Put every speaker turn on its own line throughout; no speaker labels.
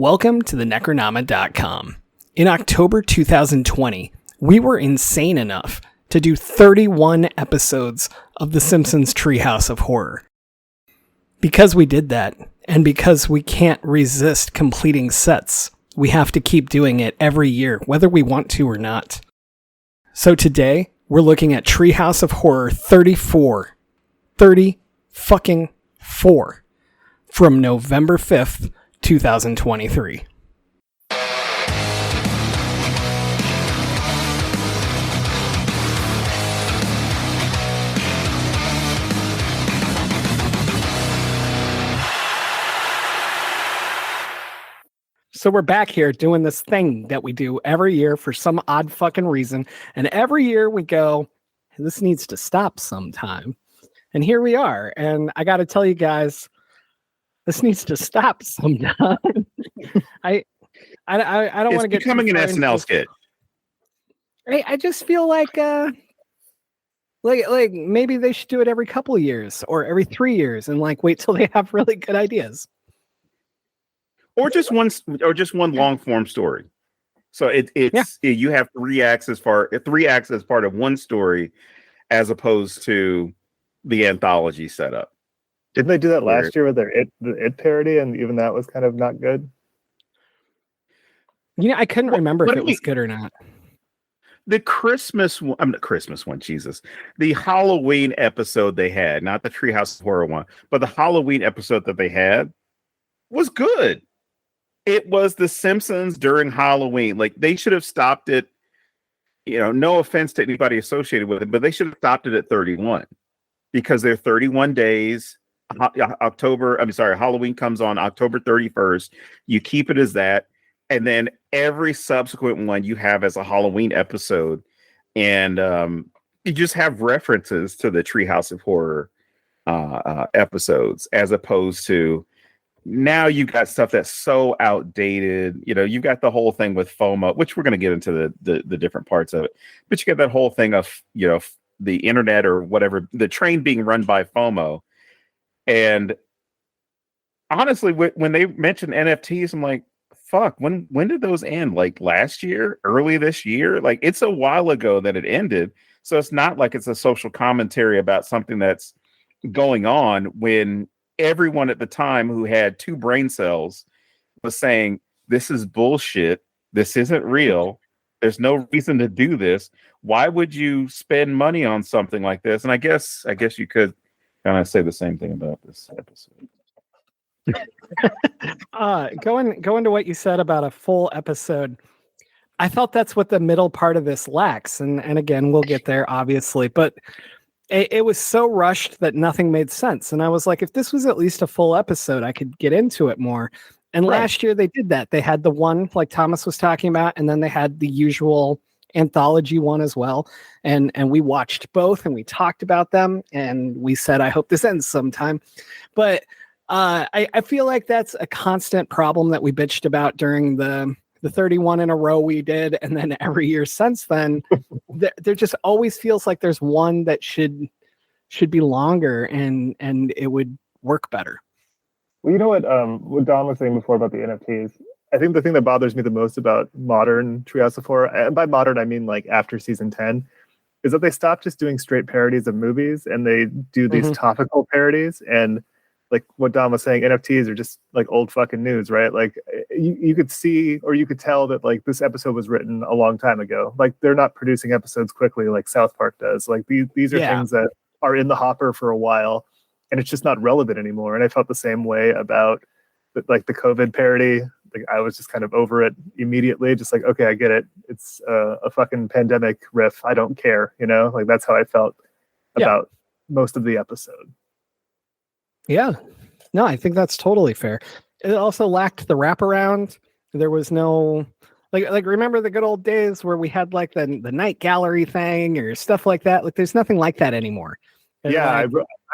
Welcome to the Necronama.com. In October 2020, we were insane enough to do 31 episodes of the Simpsons Treehouse of Horror. Because we did that, and because we can't resist completing sets, we have to keep doing it every year, whether we want to or not. So today, we're looking at Treehouse of Horror 34. 30 fucking 4 from November 5th, 2023. So we're back here doing this thing that we do every year for some odd fucking reason. And every year we go, this needs to stop sometime. And here we are. And I got to tell you guys, this needs to stop sometime. I don't want to get
becoming an SNL skit.
I just feel like maybe they should do it every couple of years or every 3 years and like wait till they have really good ideas.
Or just one long form story. So you have three acts as part of one story, as opposed to the anthology setup.
Didn't they do that last year with their It parody, and even that was kind of not good?
I couldn't remember if it was good or not.
The Christmas one, Jesus. The Halloween episode they had, not the Treehouse of Horror one, but the Halloween episode that they had was good. It was the Simpsons during Halloween. Like, they should have stopped it. No offense to anybody associated with it, but they should have stopped it at 31 because they're 31 days. Halloween comes on October 31st. You keep it as that. And then every subsequent one you have as a Halloween episode. And you just have references to the Treehouse of Horror episodes, as opposed to now you've got stuff that's so outdated. You've got the whole thing with FOMO, which we're going to get into the different parts of it. But you get that whole thing of, the internet or whatever, the train being run by FOMO. And honestly, when they mentioned NFTs, I'm like, fuck, when did those end? Like last year, early this year? Like, it's a while ago that it ended. So it's not like it's a social commentary about something that's going on when everyone at the time who had 2 brain cells was saying, this is bullshit. This isn't real. There's no reason to do this. Why would you spend money on something like this? And I guess you could kind of say the same thing about this episode.
Going to what you said about a full episode, I felt that's what the middle part of this lacks. And again, we'll get there, obviously. But it was so rushed that nothing made sense. And I was like, if this was at least a full episode, I could get into it more. And last year they did that. They had the one like Thomas was talking about, and then they had the usual anthology one as well. And we watched both and we talked about them and we said, I hope this ends sometime. But I feel like that's a constant problem that we bitched about during the 31 in a row we did, and then every year since then. There just always feels like there's one that should be longer and it would work better.
Well, you know what Don was saying before about the NFTs? I think the thing that bothers me the most about modern Treehouse of Horror, and by modern I mean like after season 10, is that they stopped just doing straight parodies of movies and they do these topical parodies. And like what Don was saying, NFTs are just like old fucking news, right? Like you could see, or you could tell that like this episode was written a long time ago. Like they're not producing episodes quickly like South Park does. Like these are things that are in the hopper for a while and it's just not relevant anymore. And I felt the same way about the COVID parody. Like I was just kind of over it immediately. Just like, okay, I get it. It's a fucking pandemic riff. I don't care. Like that's how I felt about most of the episode.
Yeah, no, I think that's totally fair. It also lacked the wraparound. There was no like remember the good old days where we had like the night gallery thing or stuff like that. Like there's nothing like that anymore. And
I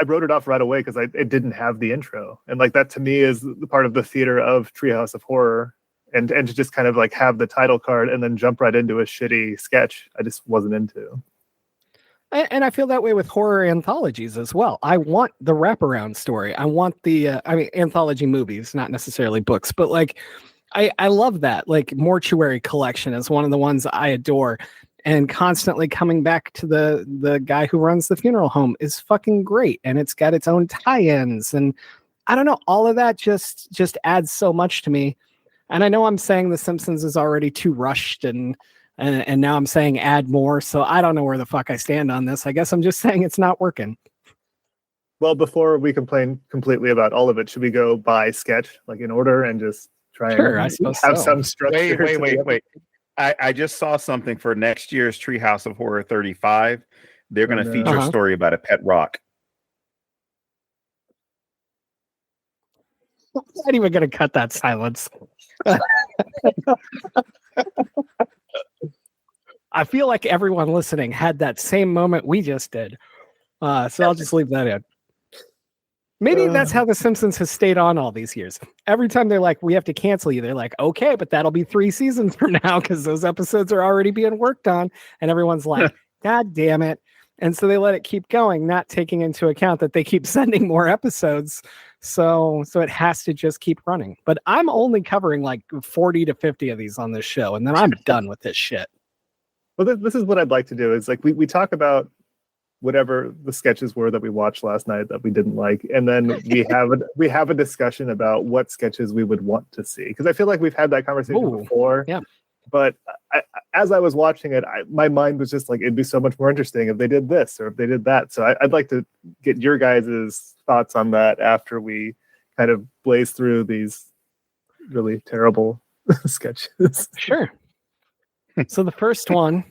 wrote it off right away because it didn't have the intro, and like that to me is the part of the theater of Treehouse of Horror, and to just kind of like have the title card and then jump right into a shitty sketch, I just wasn't into.
And I feel that way with horror anthologies as well. I want the wraparound story. I want the, anthology movies, not necessarily books, but like, I love that. Like Mortuary Collection is one of the ones I adore. And constantly coming back to the guy who runs the funeral home is fucking great. And it's got its own tie-ins. And I don't know, all of that just adds so much to me. And I know I'm saying The Simpsons is already too rushed and now I'm saying add more. So I don't know where the fuck I stand on this. I guess I'm just saying it's not working.
Well, before we complain completely about all of it, should we go by sketch, like in order, and just try
Sure,
and
I suppose
have
so.
some structure?
Wait. I just saw something for next year's Treehouse of Horror 35. They're going to feature a story about a pet rock.
I'm not even going to cut that silence. I feel like everyone listening had that same moment we just did. So I'll just leave that in. Maybe that's how The Simpsons has stayed on all these years. Every time they're like, we have to cancel you, they're like, okay, but that'll be 3 seasons from now because those episodes are already being worked on. And everyone's like, God damn it. And so they let it keep going, not taking into account that they keep sending more episodes. So it has to just keep running. But I'm only covering like 40 to 50 of these on this show. And then I'm done with this shit.
Well, this is what I'd like to do is like we talk about whatever the sketches were that we watched last night that we didn't like, and then we have a discussion about what sketches we would want to see, because I feel like we've had that conversation before.
Yeah.
But as I was watching it, my mind was just like, it'd be so much more interesting if they did this or if they did that. So I'd like to get your guys' thoughts on that after we kind of blaze through these really terrible sketches.
Sure. So the first one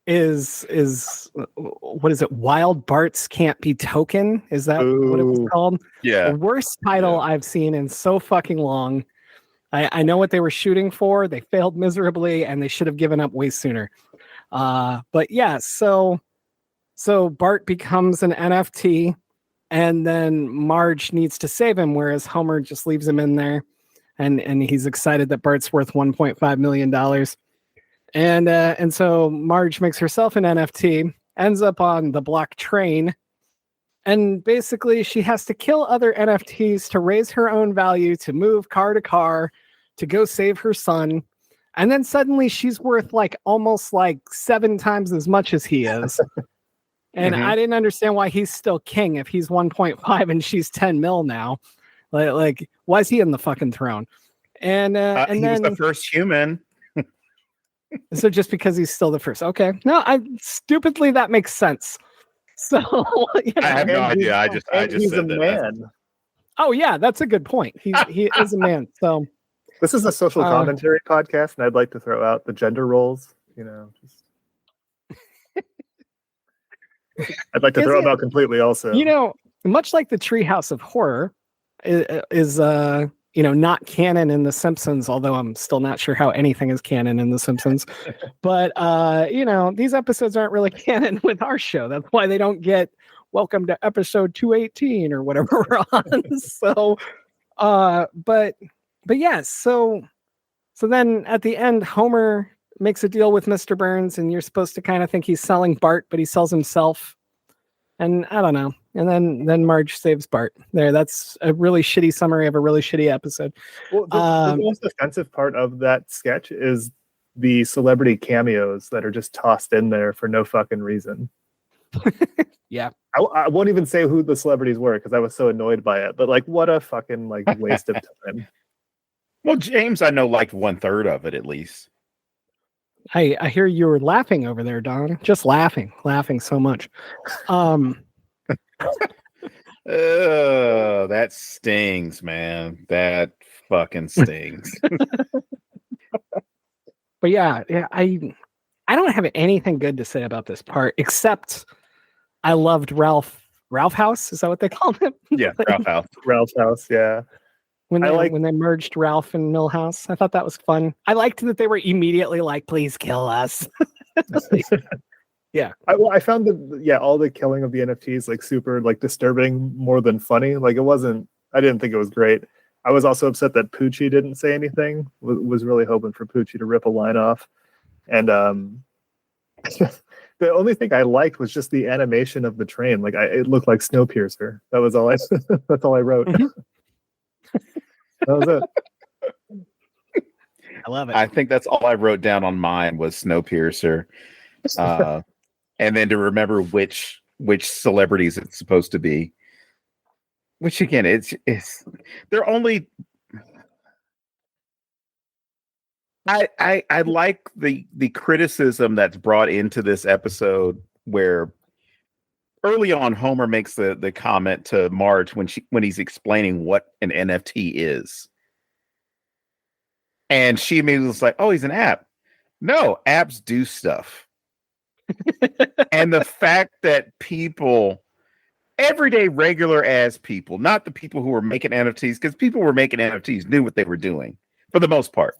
is what is it? Wild Barts Can't Be Token. Is that what it was called?
Yeah.
The worst title I've seen in so fucking long. I know what they were shooting for. They failed miserably and they should have given up way sooner. But yeah, so Bart becomes an NFT and then Marge needs to save him, whereas Homer just leaves him in there and he's excited that Bart's worth $1.5 million. And so Marge makes herself an NFT, ends up on the block train, and basically she has to kill other NFTs to raise her own value, to move car to car, to go save her son. And then suddenly she's worth like almost like 7 times as much as he is. And I didn't understand why he's still king if he's 1.5 and she's 10 mil now. Like why is he in the fucking throne? And
he was the first human.
So just because he's still the first. Okay. No, stupidly that makes sense. So
I have no idea. I just
he's
said
a
that.
man.
Oh yeah, that's a good point. He is a man. So
this is a social commentary podcast, and I'd like to throw out the gender roles. I'd like to throw them out completely. Also,
much like the Treehouse of Horror is not canon in The Simpsons, although I'm still not sure how anything is canon in The Simpsons. But, these episodes aren't really canon with our show. That's why they don't get welcome to episode 218 or whatever we're on. So, but yeah, so then at the end, Homer makes a deal with Mr. Burns, and you're supposed to kind of think he's selling Bart, but he sells himself. And I don't know. And then Marge saves Bart. That's a really shitty summary of a really shitty episode.
Well, the most offensive part of that sketch is the celebrity cameos that are just tossed in there for no fucking reason.
Yeah.
I won't even say who the celebrities were because I was so annoyed by it. But like, what a fucking waste of time.
Well, James, I know liked 1/3 of it at least.
I hear you were laughing over there, Don. Just laughing so much.
That stings, man. That fucking stings.
But yeah, I don't have anything good to say about this part except I loved Ralph House. Is that what they call him?
Yeah, Ralph House.
Ralph House, yeah.
When they merged Ralph and Milhouse, I thought that was fun. I liked that they were immediately like, "Please kill us." Yeah,
I found that all the killing of the NFTs like super like disturbing more than funny. Like it wasn't. I didn't think it was great. I was also upset that Poochie didn't say anything. Was really hoping for Poochie to rip a line off, and the only thing I liked was just the animation of the train. Like it looked like Snowpiercer. That was all I. That's all I wrote. That was it.
I love it.
I think that's all I wrote down on mine was Snowpiercer, and then to remember which celebrities it's supposed to be. Which again, it's they're only. I like the criticism that's brought into this episode where early on Homer makes the comment to Marge when he's explaining what an NFT is. And she immediately was like, "Oh, he's an app." No, apps do stuff. And the fact that people, everyday regular ass people, not the people who were making NFTs, because people who were making NFTs knew what they were doing for the most part.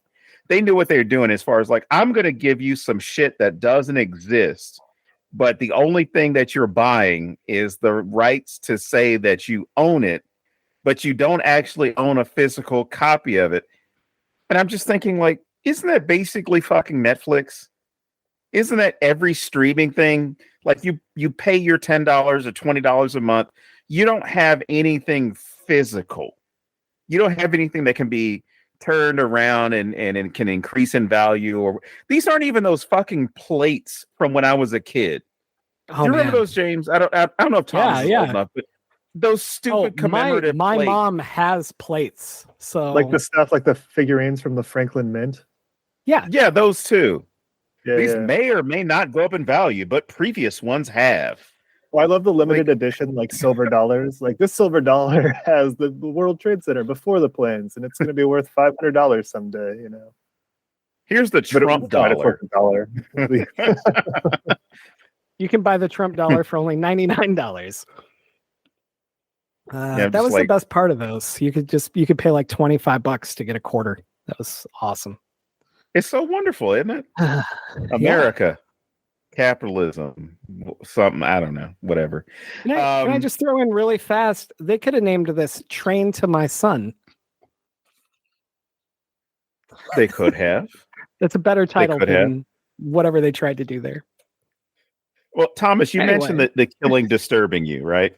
They knew what they were doing as far as like, I'm going to give you some shit that doesn't exist, but the only thing that you're buying is the rights to say that you own it, but you don't actually own a physical copy of it. And I'm just thinking, like, isn't that basically fucking Netflix? Isn't that every streaming thing? Like you pay your $10 or $20 a month. You don't have anything physical. You don't have anything that can be turned around and can increase in value. Or these aren't even those fucking plates from when I was a kid. Do you remember those, James? I don't know if Thomas is old enough, but those stupid commemorative
my
plates.
mom has plates. So
Like the stuff, like the figurines from the Franklin Mint.
Yeah, those too.
Yeah,
These
yeah.
may or may not go up in value, but previous ones have.
Well, I love the limited edition, like silver dollars. Like this silver dollar has the World Trade Center before the planes, and it's going to be worth $500 someday. You know.
Here's the Trump dollar.
You can buy the Trump dollar for only $99. That was the best part of those. You could pay like $25 to get a quarter. That was awesome.
It's so wonderful, isn't it? America, capitalism, something, I don't know, whatever.
Can I just throw in really fast? They could have named this Train to My Son.
They could have.
That's a better title than whatever they tried to do there.
Well, Thomas, you mentioned that the killing disturbing you, right?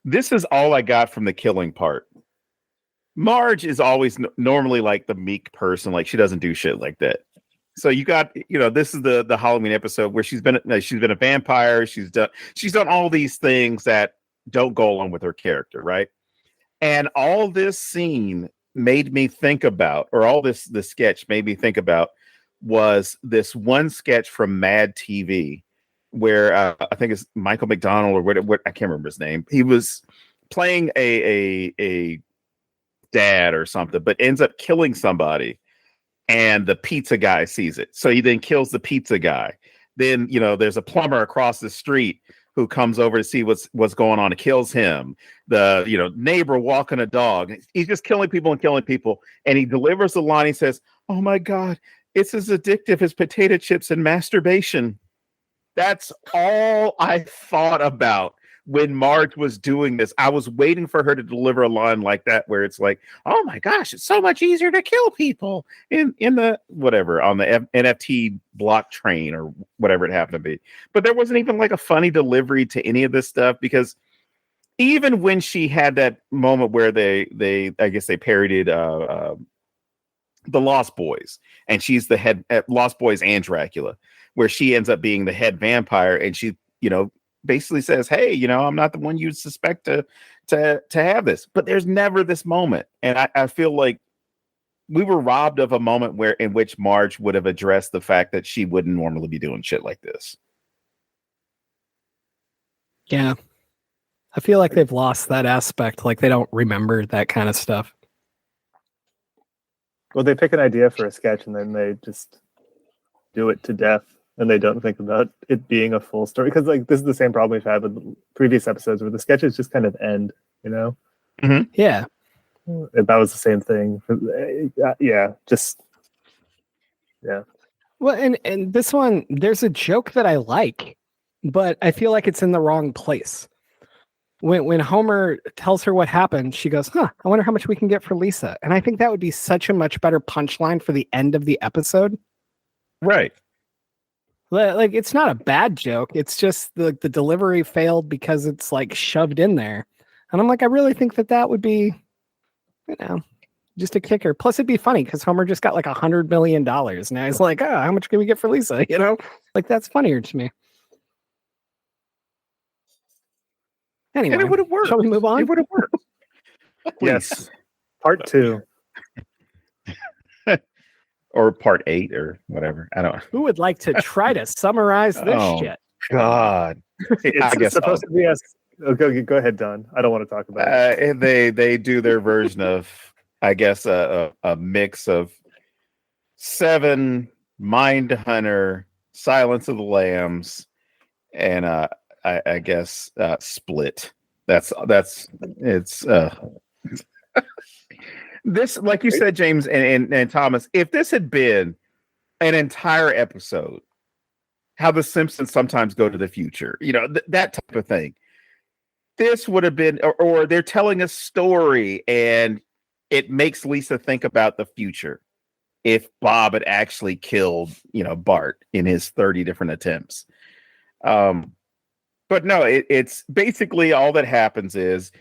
This is all I got from the killing part. Marge is always normally like the meek person, like she doesn't do shit like that. So you got, this is the Halloween episode where she's been a vampire. She's done all these things that don't go along with her character, right? And all this scene made me think about, or all this sketch made me think about, was this one sketch from Mad TV where I think it's Michael McDonald or what I can't remember his name. He was playing a dad or something, but ends up killing somebody, and the pizza guy sees it. So he then kills the pizza guy. Then, there's a plumber across the street who comes over to see what's going on and kills him. The, neighbor walking a dog. He's just killing people. And he delivers the line. He says, "Oh my God, it's as addictive as potato chips and masturbation." That's all I thought about when Marge was doing this. I was waiting for her to deliver a line like that, where it's like, "Oh my gosh, it's so much easier to kill people in the whatever on the NFT block train or whatever it happened to be." But there wasn't even like a funny delivery to any of this stuff, because even when she had that moment where they I guess they parodied the Lost Boys, and she's the head Lost Boys and Dracula, where she ends up being the head vampire, and she, basically says, "Hey, I'm not the one you'd suspect to have this." But there's never this moment. And I feel like we were robbed of a moment in which Marge would have addressed the fact that she wouldn't normally be doing shit like this.
Yeah. I feel like they've lost that aspect. Like they don't remember that kind of stuff.
Well, they pick an idea for a sketch and then they just do it to death. And they don't think about it being a full story, because like this is the same problem we've had with previous episodes where the sketches just kind of end,
Mm-hmm.
Yeah,
that was the same thing. Yeah.
Well, and this one, there's a joke that I like, but I feel like it's in the wrong place. When Homer tells her what happened, she goes, "I wonder how much we can get for Lisa." And I think that would be such a much better punchline for the end of the episode.
Right.
Like, it's not a bad joke. It's just the delivery failed because it's like shoved in there. And I'm like, I really think that would be, just a kicker. Plus, it'd be funny because Homer just got like $100 million. Now he's like, how much can we get for Lisa? You know, like that's funnier to me. Anyway,
And it would have worked.
Shall we move on?
It would have worked.
Yes. Part 2.
Or part 8 or whatever. I don't know.
Who would like to try to summarize this
Oh,
shit?
God.
It's supposed to be go ahead, Don. I don't want to talk about it.
They do their version of, I guess, a mix of 7, Mindhunter, Silence of the Lambs, and I guess Split. That's it's this, like you said, James and Thomas, if this had been an entire episode, how the Simpsons sometimes go to the future, you know, that type of thing, this would have been, or they're telling a story and it makes Lisa think about the future. If Bob had actually killed, you know, Bart in his 30 different attempts. But no, it's basically all that happens is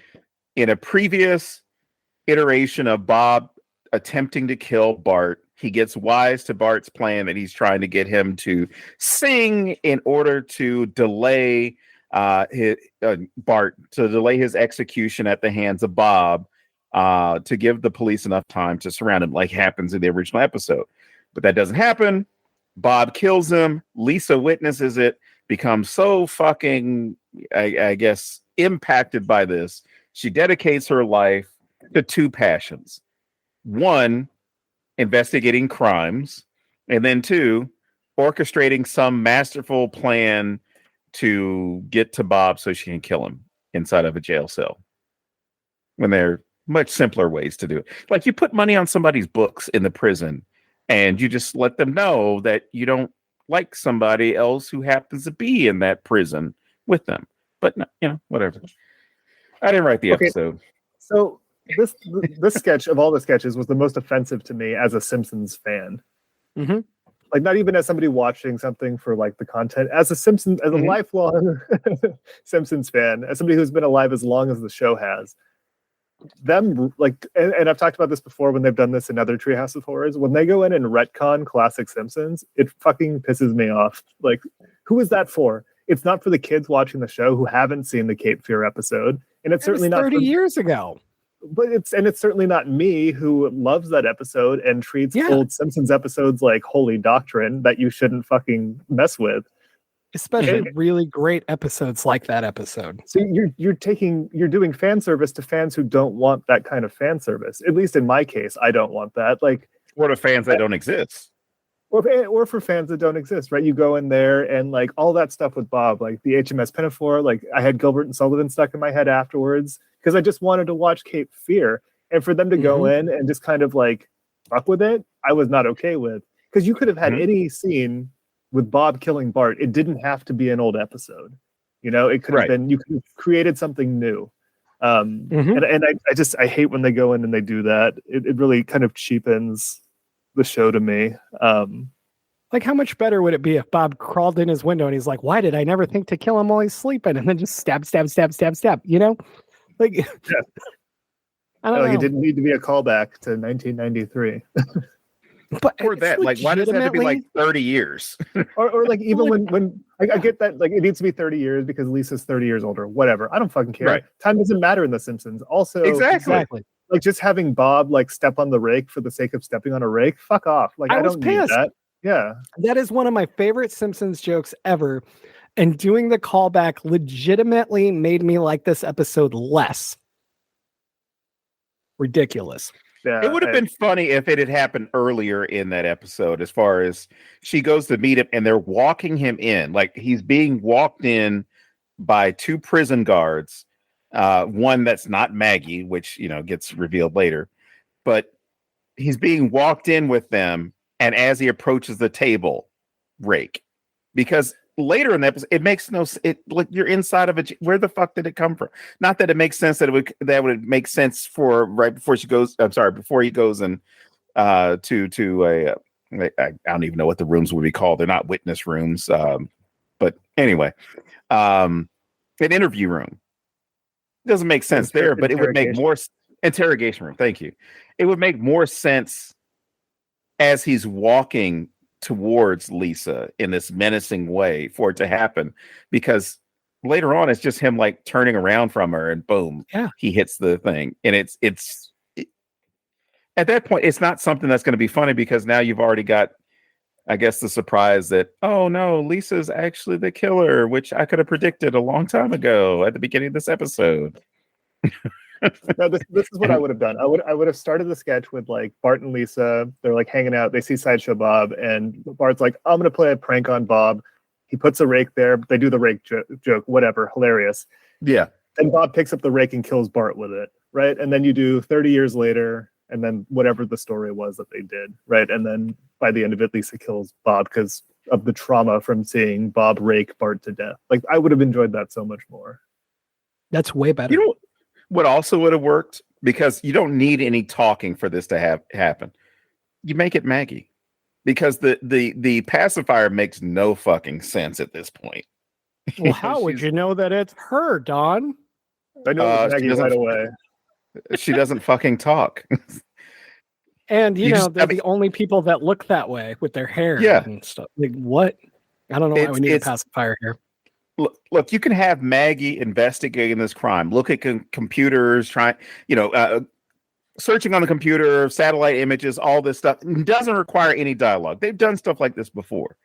in a previous iteration of Bob attempting to kill Bart, he gets wise to Bart's plan that he's trying to get him to sing in order to delay Bart, to delay his execution at the hands of Bob, to give the police enough time to surround him, like happens in the original episode. But that doesn't happen. Bob kills him. Lisa witnesses it, becomes so fucking, I guess, impacted by this. She dedicates her life to 2 passions. 1, investigating crimes, and then 2, orchestrating some masterful plan to get to Bob so she can kill him inside of a jail cell. When there are much simpler ways to do it. Like you put money on somebody's books in the prison and you just let them know that you don't like somebody else who happens to be in that prison with them. But no, you know, whatever. I didn't write the episode.
So this sketch of all the sketches was the most offensive to me as a Simpsons fan.
Mm-hmm.
Like not even as somebody watching something for like the content, as a lifelong Simpsons fan, as somebody who's been alive as long as the show has. Them like, and I've talked about this before when they've done this in other Treehouse of Horrors. When they go in and retcon classic Simpsons, it fucking pisses me off. Like, who is that for? It's not for the kids watching the show who haven't seen the Cape Fear episode, and it's certainly not
30 years ago.
But it's certainly not me who loves that episode and treats old Simpsons episodes like holy doctrine that you shouldn't fucking mess with.
Especially really great episodes like that episode.
So you're doing fan service to fans who don't want that kind of fan service. At least in my case, I don't want that. Like,
or to fans that don't exist.
Or for fans that don't exist, right? You go in there and like all that stuff with Bob, like the HMS Pinafore, like I had Gilbert and Sullivan stuck in my head afterwards because I just wanted to watch Cape Fear. And for them to go in and just kind of like fuck with it, I was not okay with. Because you could have had any scene with Bob killing Bart. It didn't have to be an old episode. You know, it could have been, you could have created something new. And I hate when they go in and they do that. It really kind of cheapens the show to me.
Like, how much better would it be if Bob crawled in his window and he's like, why did I never think to kill him while he's sleeping? And then just stab, you know? Like, I don't know.
It didn't need to be a callback to 1993.
But
or that, like, why does it have to be like 30 years?
or like, even when I get that, like, it needs to be 30 years because Lisa's 30 years older. Whatever. I don't fucking care.
Right.
Time doesn't matter in The Simpsons. Also,
exactly.
Like, just having Bob, like, step on the rake for the sake of stepping on a rake. Fuck off. Like, I don't need that. Yeah.
That is one of my favorite Simpsons jokes ever. And doing the callback legitimately made me like this episode less. Ridiculous.
Yeah,
it would have been funny if it had happened earlier in that episode, as far as she goes to meet him and they're walking him in. Like, he's being walked in by 2 prison guards. One that's not Maggie, which, you know, gets revealed later. But he's being walked in with them. And as he approaches the table, rake. Because later in the episode, it makes no sense. Like, you're inside of where the fuck did it come from? Not that it makes sense that would make sense for right before she goes. I'm sorry, before he goes and to a I don't even know what the rooms would be called. They're not witness rooms. But anyway, an interview room. It doesn't make sense there, but it would make more. Interrogation room. Thank you. It would make more sense as he's walking towards Lisa in this menacing way for it to happen, because later on it's just him like turning around from her and boom, he hits the thing. And at that point, it's not something that's going to be funny because now you've already got, I guess, the surprise that, oh no, Lisa's actually the killer, which I could have predicted a long time ago at the beginning of this episode.
No, this is what I would have done. I would have started the sketch with like Bart and Lisa. They're like hanging out. They see Sideshow Bob, and Bart's like, "I'm gonna play a prank on Bob." He puts a rake there. They do the rake joke, whatever, hilarious.
Yeah.
And Bob picks up the rake and kills Bart with it, right? And then you do 30 years later, and then whatever the story was that they did, right? And then by the end of it, Lisa kills Bob because of the trauma from seeing Bob rake Bart to death. Like, I would have enjoyed that so much more.
That's way better.
You know what also would have worked? Because you don't need any talking for this to happen. You make it Maggie. Because the pacifier makes no fucking sense at this point.
Well, how would you know that it's her, Don?
I know Maggie right away.
She doesn't fucking talk.
And they're the only people that look that way with their hair and stuff. Like, what? I don't know why we need a pacifier here.
Look, you can have Maggie investigating this crime. Look at computers, searching on the computer, satellite images, all this stuff. It doesn't require any dialogue. They've done stuff like this before.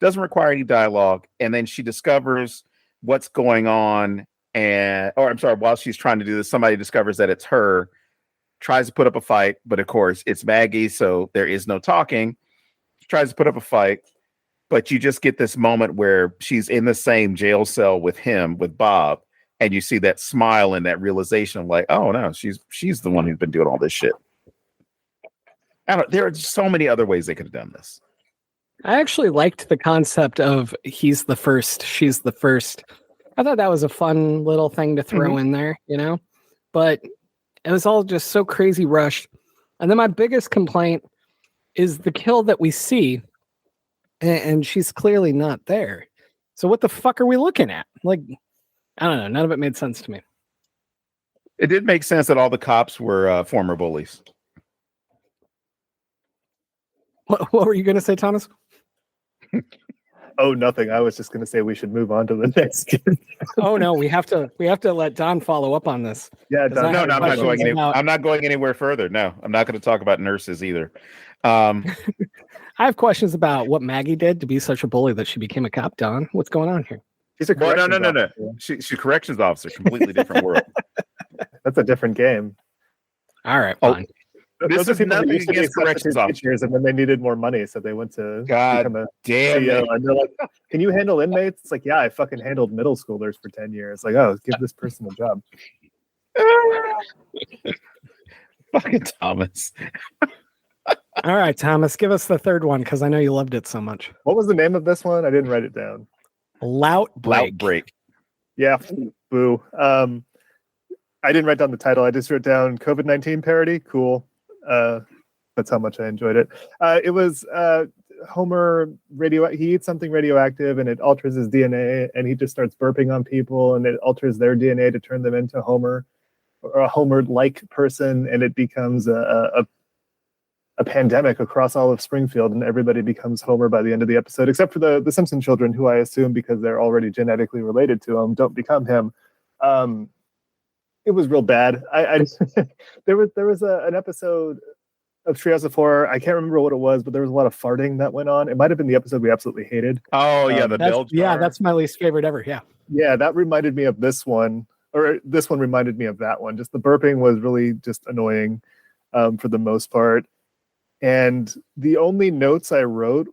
Doesn't require any dialogue. And then she discovers what's going on. While she's trying to do this, somebody discovers that it's her, tries to put up a fight. But of course, it's Maggie, so there is no talking. She tries to put up a fight. But you just get this moment where she's in the same jail cell with him, with Bob, and you see that smile and that realization of like, oh no, she's the one who's been doing all this shit. There are so many other ways they could have done this.
I actually liked the concept of he's the first, she's the first. I thought that was a fun little thing to throw in there, but it was all just so crazy rushed. And then my biggest complaint is the kill that we see. And she's clearly not there. So what the fuck are we looking at? Like, I don't know. None of it made sense to me.
It did make sense that all the cops were former bullies.
What were you going to say, Thomas?
Oh, nothing. I was just going to say we should move on to the next.
Oh no, we have to let Don follow up on this.
Yeah, Don,
no, I'm not going anywhere. I'm not going anywhere further. No, I'm not going to talk about nurses either.
I have questions about what Maggie did to be such a bully that she became a cop. Don, what's going on here?
She's a corrections officer.
She's a corrections officer. Completely different world.
That's a different game.
All right, fine.
This is nothing against corrections officers,
and then they needed more money, so they went to become a
damn
CEO. And they're like, "Can you handle inmates?" It's like, "Yeah, I fucking handled middle schoolers for 10 years." Like, oh, give this person a job.
Fucking Thomas.
All right, Thomas, give us the third one because I know you loved it so much.
What was the name of this one? I didn't write it down.
LOUT BREAK.
Yeah, boo. I didn't write down the title. I just wrote down COVID-19 parody. Cool. That's how much I enjoyed it. It was Homer he eats something radioactive and it alters his DNA, and he just starts burping on people, and it alters their DNA to turn them into Homer, or a Homer-like person, and it becomes a pandemic across all of Springfield, and everybody becomes Homer by the end of the episode, except for the Simpson children, who I assume, because they're already genetically related to him, don't become him. It was real bad. There was an episode of Treehouse of Horror. I can't remember what it was, but there was a lot of farting that went on. It might have been the episode we absolutely hated.
Oh yeah, the Bill jar.
Yeah, that's my least favorite ever. Yeah,
that reminded me of this one, or this one reminded me of that one. Just the burping was really just annoying for the most part. And the only notes I wrote,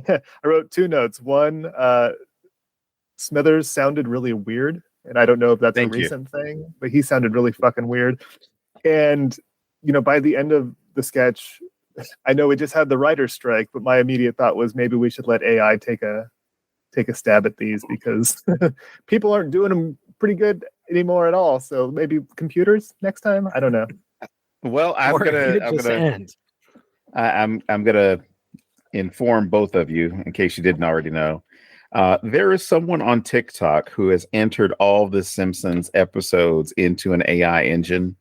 I wrote two notes. One, Smithers sounded really weird. And I don't know if that's a recent thing, but he sounded really fucking weird. And, by the end of the sketch, I know we just had the writer's strike, but my immediate thought was maybe we should let AI take a stab at these, because people aren't doing them pretty good anymore at all. So maybe computers next time. I don't know.
Well, I'm gonna inform both of you in case you didn't already know. There is someone on TikTok who has entered all the Simpsons episodes into an AI engine,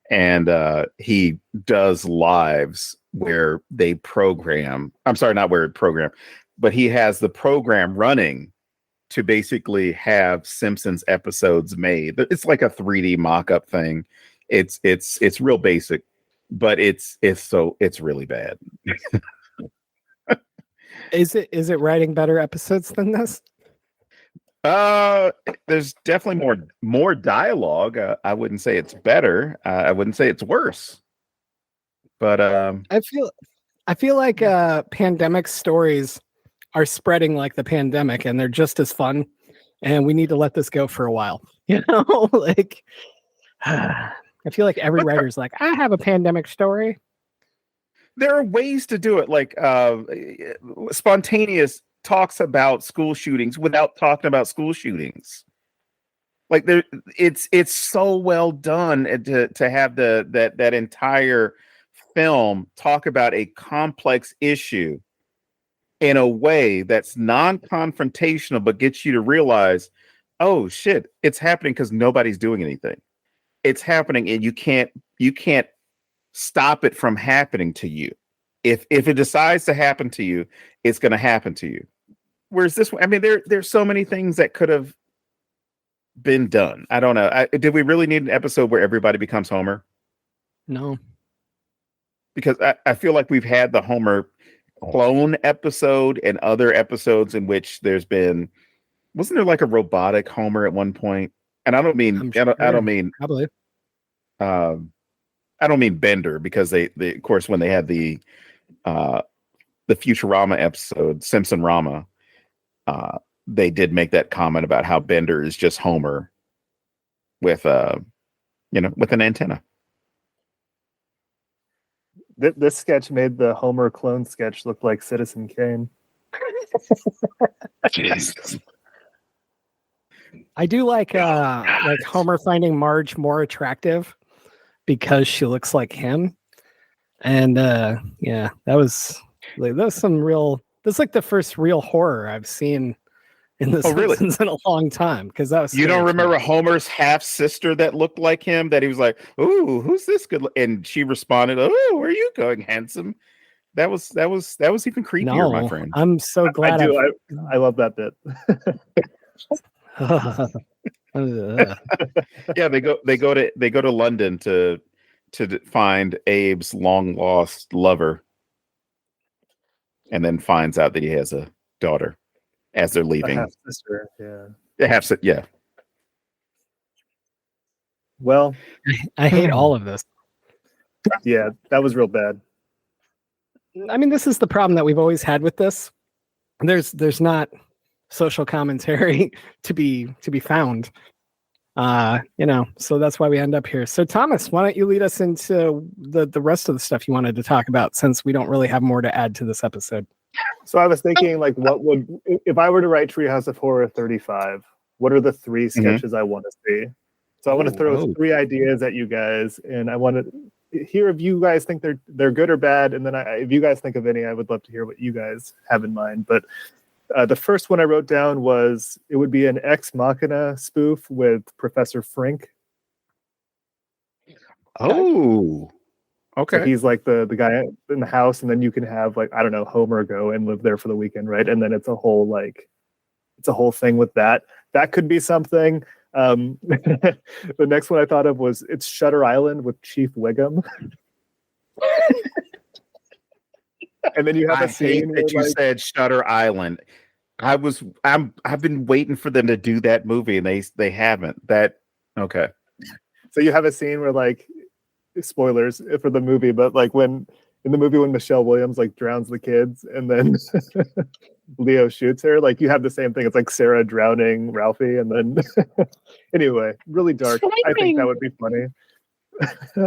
and he does lives where they program. I'm sorry, not where it program, but he has the program running to basically have Simpsons episodes made. It's like a 3D mock-up thing. It's real basic, but it's really bad.
Is it writing better episodes than this?
There's definitely more dialogue. I wouldn't say it's better. I wouldn't say it's worse. But
I feel like pandemic stories are spreading like the pandemic, and they're just as fun. And we need to let this go for a while. You know, like I feel like every writer's like, I have a pandemic story.
there are ways to do it, like spontaneous talks about school shootings without talking about school shootings. Like it's so well done to have that entire film talk about a complex issue in a way that's non-confrontational, but gets you to realize, oh shit, it's happening because nobody's doing anything. It's happening, and you can't stop it from happening to you. If it decides to happen to you, it's going to happen to you. Whereas this one, I mean, there's so many things that could have been done. I don't know. Did we really need an episode where everybody becomes Homer?
No.
Because I feel like we've had the Homer clone episode and other episodes in which there's been, wasn't there like a robotic Homer at one point? And I don't mean
Sure.
I don't mean
Probably.
I don't mean Bender, because they of course when they had the Futurama episode Simpson Rama, they did make that comment about how Bender is just Homer with with an antenna.
This sketch made the Homer clone sketch look like Citizen Kane.
Jesus.
I do like Homer finding Marge more attractive because she looks like him. And yeah, that was some real, that's like the first real horror I've seen in the Simpsons in a long time, because that was,
you don't remember Homer's half sister that looked like him, that he was like, "Ooh, who's this good?" And she responded, "Oh, where are you going, handsome?" That was even creepier, my friend.
I'm so glad.
I love that bit.
Yeah, they go to London to find Abe's long lost lover, and then finds out that he has a daughter as they're leaving.
Half sister, yeah.
Yeah.
Well,
I hate all of this.
Yeah, that was real bad.
I mean, this is the problem that we've always had with this. There's not social commentary to be found. So that's why we end up here. So Thomas, why don't you lead us into the rest of the stuff you wanted to talk about, since we don't really have more to add to this episode?
So I was thinking, like, if I were to write Treehouse of Horror 35, what are the 3 sketches I want to see? So I want to throw 3 ideas at you guys, and I want to hear if you guys think they're good or bad, and then if you guys think of any, I would love to hear what you guys have in mind. But the first one I wrote down was, it would be an Ex Machina spoof with Professor Frink.
Oh, okay.
So he's like the guy in the house, and then you can have, like, I don't know, Homer go and live there for the weekend, right? And then it's a whole thing with that. That could be something. The next one I thought of was, it's Shutter Island with Chief Wiggum. And then you have a scene
that you said Shutter Island. I've been waiting for them to do that movie, and they haven't. Okay.
So you have a scene where, like, spoilers for the movie, but like in the movie when Michelle Williams like drowns the kids and then Leo shoots her, like, you have the same thing. It's like Sarah drowning Ralphie, and then anyway, really dark. I think that would be funny.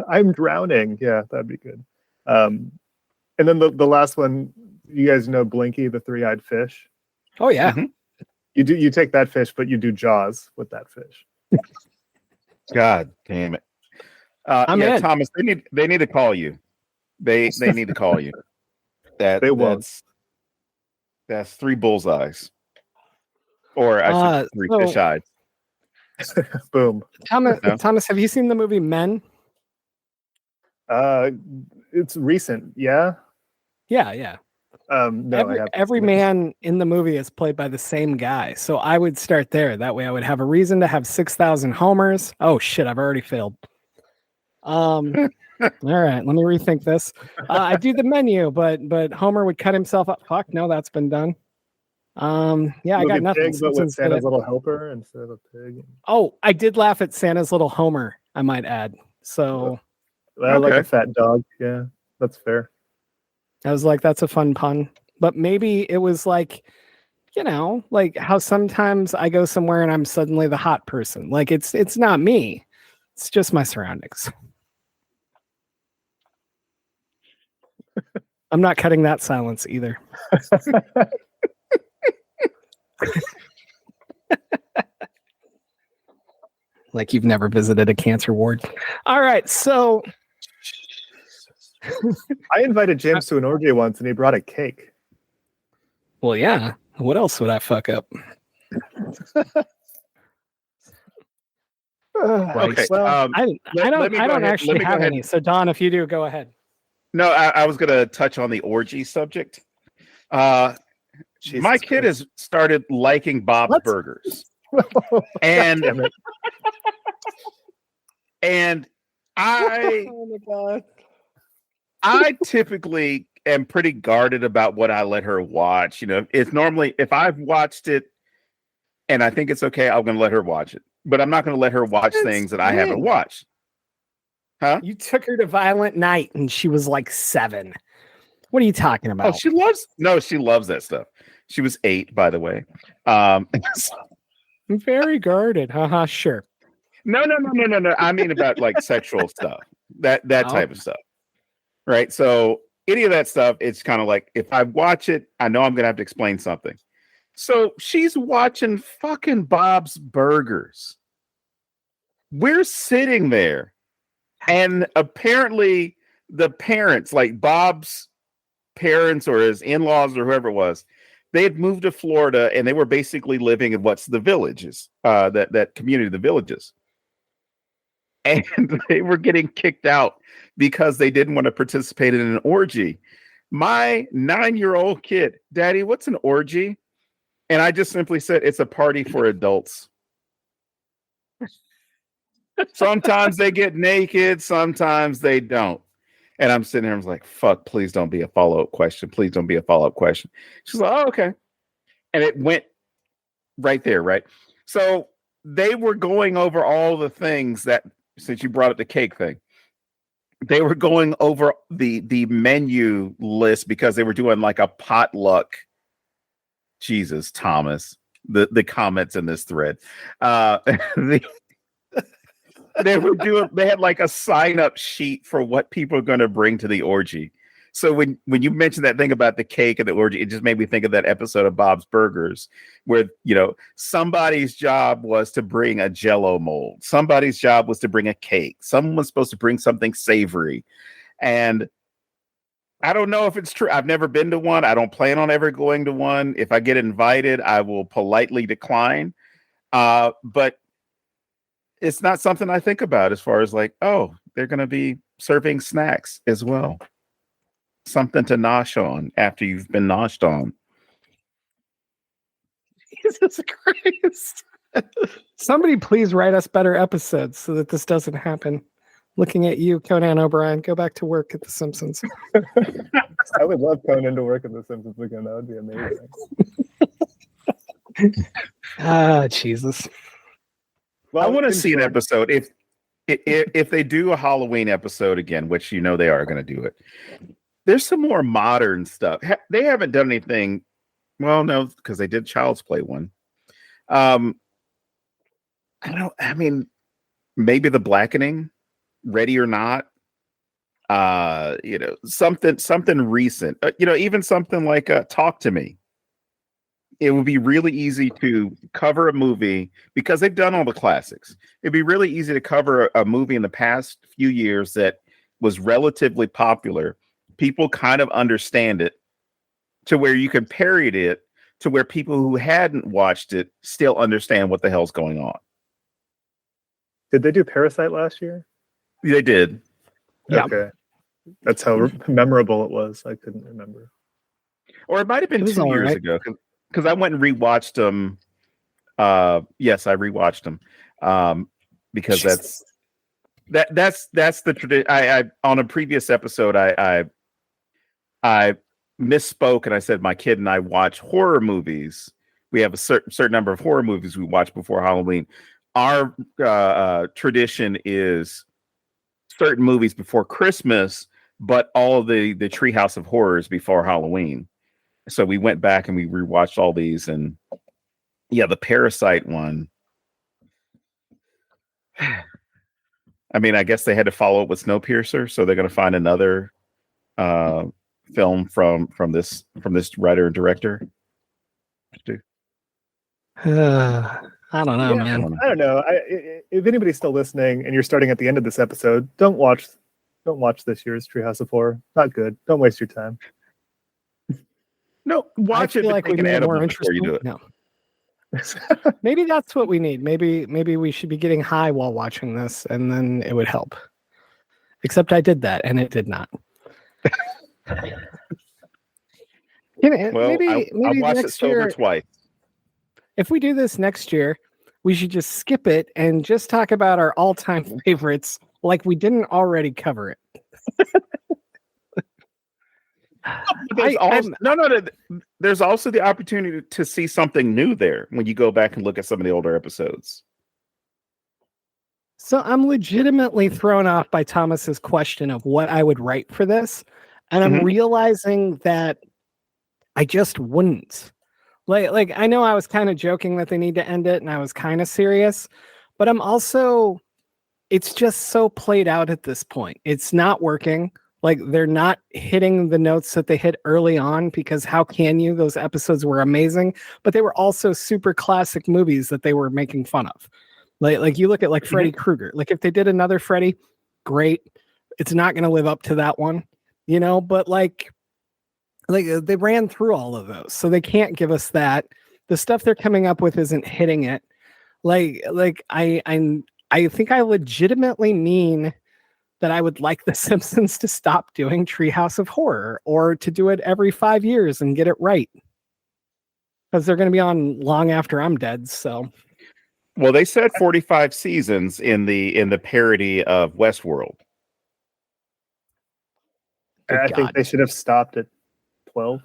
I'm drowning. Yeah, that'd be good. And then the last one, you guys know Blinky, the 3-eyed fish?
Oh yeah.
Mm-hmm.
You take that fish, but you do Jaws with that fish.
God damn it. Thomas, they need to call you. They need to call you. That's 3 bullseyes. Or I should 3 fish eyes.
Boom.
Thomas, have you seen the movie Men?
It's recent, yeah.
Yeah.
No, I haven't
Every
seen it.
man in the movie is played by the same guy. So I would start there. That way I would have a reason to have 6,000 homers. Oh shit, I've already failed. All right, let me rethink this. I do the menu, but Homer would cut himself up. Fuck, no, that's been done. Yeah, I got
Movie
nothing.
Pig, but with
Simpsons did
Santa's
it.
Little Helper instead of a pig.
Oh, I did laugh at Santa's Little Homer, I might add. So
I like a
Okay.
fat dog. Yeah, that's fair.
I was like, that's a fun pun. But maybe it was like, like how sometimes I go somewhere and I'm suddenly the hot person. Like it's not me. It's just my surroundings. I'm not cutting that silence either. Like you've never visited a cancer ward. All right, so
I invited James to an orgy once, and he brought a cake.
well, yeah. What else would I fuck up? Right.
Okay.
Well,
I
let me go
don't
ahead-
actually
let me go
have
ahead.
any. So Don, if you do, go ahead.
No, I was going to touch on the orgy subject.
Jesus
My kid has started liking Bob's
Let's-
Burgers, and
damn it.
and I
Oh my god.
I typically am pretty guarded about what I let her watch. It's normally if I've watched it and I think it's okay, I'm going to let her watch it. But I'm not going to let her watch
Since
things that I haven't
when?
watched. Huh?
You took her to Violent Night and she was like 7. What are you talking
Oh,
about?
she loves that stuff. She was 8, by the way.
Very guarded. Haha, sure.
No. I mean about like sexual stuff, that type of stuff, right? So any of that stuff, it's kind of like if I watch it, I know I'm gonna have to explain something. So she's watching fucking Bob's Burgers. We're sitting there, and apparently the parents, like Bob's parents or his in-laws or whoever it was, they had moved to Florida and they were basically living in what's the villages, that community, the villages. And they were getting kicked out because they didn't want to participate in an orgy. My 9-year-old kid, Daddy, what's an orgy? And I just simply said, it's a party for adults. Sometimes they get naked, sometimes they don't. And I'm sitting here, I was like, fuck, please don't be a follow-up question. Please don't be a follow-up question. She's like, oh, okay. And it went right there, right? So they were going over all the things that, since you brought up the cake thing, they were going over the menu list because they were doing like a potluck. Jesus, Thomas, the comments in this thread. They had like a sign-up sheet for what people are going to bring to the orgy. So when you mentioned that thing about the cake and the orgy, it just made me think of that episode of Bob's Burgers where, somebody's job was to bring a Jell-O mold. Somebody's job was to bring a cake. Someone was supposed to bring something savory. And I don't know if it's true. I've never been to one. I don't plan on ever going to one. If I get invited, I will politely decline. But it's not something I think about as far as like, oh, they're going to be serving snacks as well. Something to nosh on after you've been noshed on.
Jesus Christ. Somebody please write us better episodes so that this doesn't happen. Looking at you, Conan O'Brien, go back to work at The Simpsons.
I would love Conan to work in The Simpsons again. That would be amazing.
Jesus.
Well,
I want to
in
see an
short,
episode if they do a Halloween episode again, which they are going to do it. There's some more modern stuff. They haven't done anything. Well, no, because they did Child's Play one. I mean, maybe The Blackening, Ready or Not. Something recent. Even something like Talk to Me. It would be really easy to cover a movie because they've done all the classics. It'd be really easy to cover a movie in the past few years that was relatively popular. People kind of understand it to where you can parody it to where people who hadn't watched it still understand what the hell's going on.
did they do Parasite last year?
They did.
Yeah.
Okay. That's how memorable it was. I couldn't remember.
Or it might have been
It was
2
all
years
right.
ago because I went and rewatched them. Yes, I rewatched them because
Jesus.
that's the tradition. I on a previous episode I misspoke and I said my kid and I watch horror movies. We have a certain number of horror movies we watch before Halloween. Our tradition is certain movies before Christmas, but all of the Treehouse of Horrors before Halloween. So we went back and we rewatched all these, and yeah, the Parasite one. I mean, I guess they had to follow up with Snowpiercer, so they're going to find another film from this writer and director.
I don't know,
Yeah,
man.
I don't know. If anybody's still listening and you're starting at the end of this episode, don't watch this year's Treehouse of Horror. Not good. Don't waste your time.
No, watch
I
it.
feel like we need
edible
more
before you do it.
No. Maybe that's what we need. Maybe we should be getting high while watching this, and then it would help. Except I did that, and it did not.
Well,
maybe
I watched it
next
sober
year,
twice.
if we do this next year, we should just skip it and just talk about our all-time favorites, like we didn't already cover it.
There's also the opportunity to see something new there when you go back and look at some of the older episodes.
So I'm legitimately thrown off by Thomas's question of what I would write for this, and I'm realizing that I just wouldn't. Like I know I was kind of joking that they need to end it, and I was kind of serious, but I'm also, it's just so played out at this point. It's not working. Like they're not hitting the notes that they hit early on, because how can you? Those episodes were amazing, but they were also super classic movies that they were making fun of. Like you look at like Freddy Krueger. Like if they did another Freddy, great. It's not going to live up to that one, but like they ran through all of those, so they can't give us that. The stuff they're coming up with isn't hitting it. Like I think I legitimately mean that I would like the Simpsons to stop doing Treehouse of Horror, or to do it every 5 years and get it right, because they're going to be on long after I'm dead. So,
well, they said 45 seasons in the parody of Westworld.
I think they should have stopped at 12.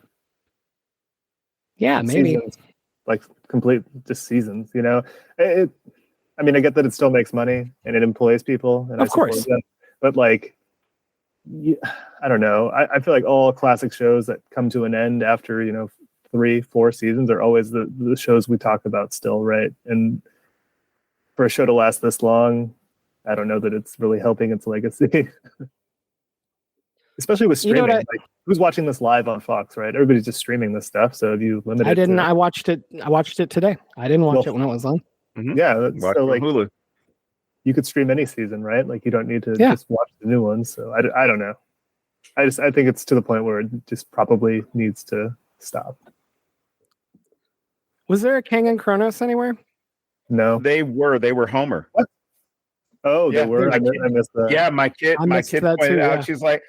Yeah, maybe.
Seasons, like complete just seasons. I mean, I get that it still makes money and it employs people, and
of course.
Them, but like, I don't know. I feel like all classic shows that come to an end after 3-4 seasons are always the shows we talk about still, right? And for a show to last this long, I don't know that it's really helping its legacy. Especially with streaming. Like, who's watching this live on Fox, right? Everybody's just streaming this stuff. So if you limit it,
I didn't. I watched it today. I didn't watch it when it was on.
Yeah, so like
Hulu.
You could stream any season, right? Like you don't need to just watch the new ones. So I don't know. I think it's to the point where it just probably needs to stop.
Was there a Kang and Kronos anywhere?
No,
they were Homer.
What? Oh,
yeah,
they were. I missed that.
Yeah, my kid pointed out.
Yeah.
She's like,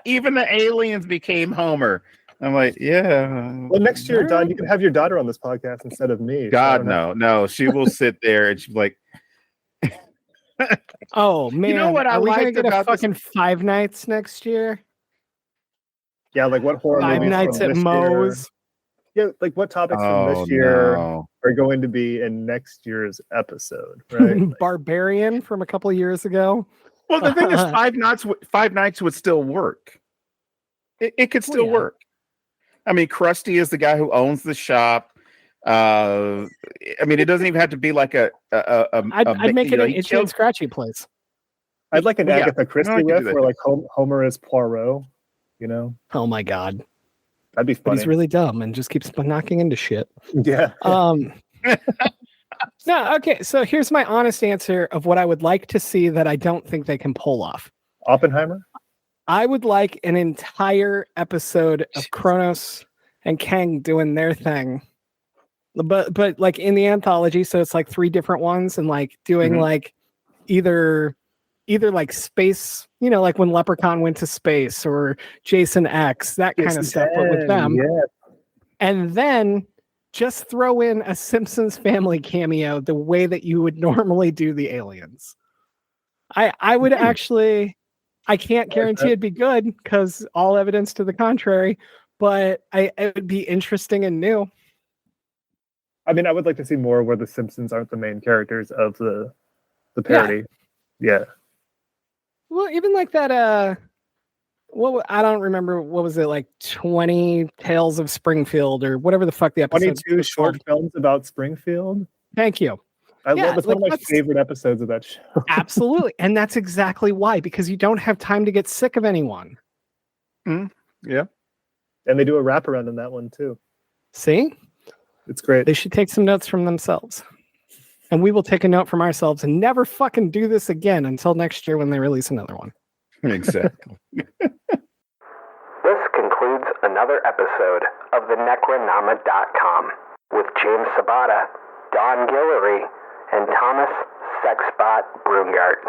even the aliens became Homer. I'm like, yeah.
Well, next year, Don, you can have your daughter on this podcast instead of me.
God, no. She will sit there and she's like,
oh man,
you know what I liked
get
about
a fucking Five Nights next year?
Yeah, like what horror
Five
movies
Nights
from
at
this
Moe's.
Year? Yeah, like what topics from this year are going to be in next year's episode, right? Like,
Barbarian from a couple of years ago.
Well, the thing is, Five Nights would still work. It could still work. I mean, Krusty is the guy who owns the shop. I mean, it doesn't even have to be like
I'd make it an Itchy and Scratchy place.
I'd like an Agatha Christie riff where like Homer is Poirot.
Oh my god,
that'd be funny.
But he's really dumb and just keeps knocking into shit.
Yeah.
No, okay. So here's my honest answer of what I would like to see that I don't think they can pull off.
Oppenheimer?
I would like an entire episode of Kronos and Kang doing their thing. But like in the anthology, so it's like 3 different ones, and like doing like either either like space, like when Leprechaun went to space or Jason X, that kind of stuff, but with them.
Yeah.
And then just throw in a Simpsons family cameo the way that you would normally do the aliens. I would actually, I can't guarantee it'd be good because all evidence to the contrary, but it would be interesting and new.
I mean, I would like to see more where the Simpsons aren't the main characters of the parody. Yeah.
Well, even like that, I don't remember, what was it, like 20 Tales of Springfield or whatever the fuck the episode
22 short films about Springfield.
Thank you.
I love it's
like,
one of my favorite episodes of that show.
Absolutely. And that's exactly why, because you don't have time to get sick of anyone.
Yeah.
And they do a wraparound in that one too.
See?
It's great.
They should take some notes from themselves. And we will take a note from ourselves and never fucking do this again until next year when they release another one.
Exactly.
This concludes another episode of the Necronama.com with James Sabata, Don Guillory, and Thomas Sexbot Brungart.